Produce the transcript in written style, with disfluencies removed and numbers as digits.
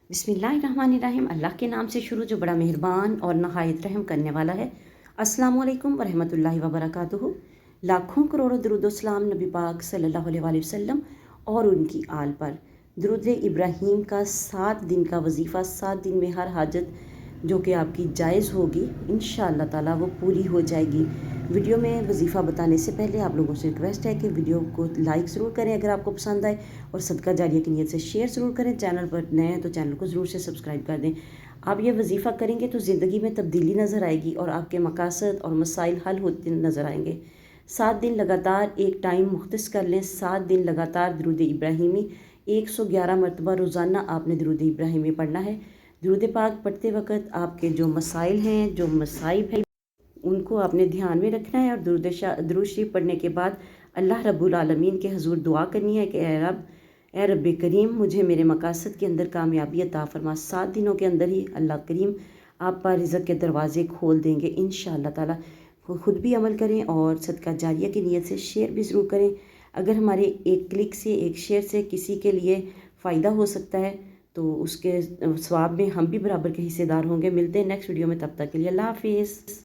बिस्मिल्लाहिर्रहमानिर्रहीम। अल्लाह के नाम से शुरू जो बड़ा मेहरबान और नहायत रहम करने वाला है। अस्सलामु अलैकुम वरहमतुल्लाहि वबरकातुहू। लाखों करोड़ों दरूद सलाम नबी पाक सल्लल्लाहु अलैहि वसल्लम और उनकी आल पर। दुरूद इब्राहीम का 7 दिन का वजीफ़ा, 7 दिन में हर हाजत जो कि आपकी जायज़ होगी इंशाअल्लाह ताला वो पूरी हो जाएगी। वीडियो में वजीफ़ा बताने से पहले आप लोगों से रिक्वेस्ट है कि वीडियो को लाइक ज़रूर करें अगर आपको पसंद आए, और सदका जारिया की नीयत से शेयर ज़रूर करें। चैनल पर नए हैं तो चैनल को ज़रूर से सब्सक्राइब कर दें। आप ये वजीफ़ा करेंगे तो ज़िंदगी में तब्दीली नज़र आएगी और आपके मकासद और मसाइल हल होते नज़र आएंगे। 7 दिन लगातार एक टाइम मुख्तस कर लें। 7 दिन लगातार दरूद इब्राहीमी 111 मरतबा रोज़ाना आपने दरूद इब्राहीमी पढ़ना है। दरूद पाक पढ़ते वक्त आपके जो मसाइल हैं, जो मसाइब हैं, उनको आपने ध्यान में रखना है। और दरूद शरीफ पढ़ने के बाद अल्लाह रब्बुल आलमीन के हजूर दुआ करनी है कि ए रब करीम मुझे मेरे मकासद के अंदर कामयाबी अता फरमा। 7 दिनों के अंदर ही अल्लाह करीम आप पर रिज़्क़ के दरवाज़े खोल देंगे इंशाअल्लाह ताला। खुद भी अमल करें और सदका जारिया की नीयत से शेयर भी ज़रूर करें। अगर हमारे एक क्लिक से, एक शेयर से किसी के लिए फ़ायदा हो सकता है तो उसके सवाब में हम भी बराबर के हिस्सेदार होंगे। मिलते हैं नेक्स्ट वीडियो में, तब तक के लिए अल्लाह हाफिज़।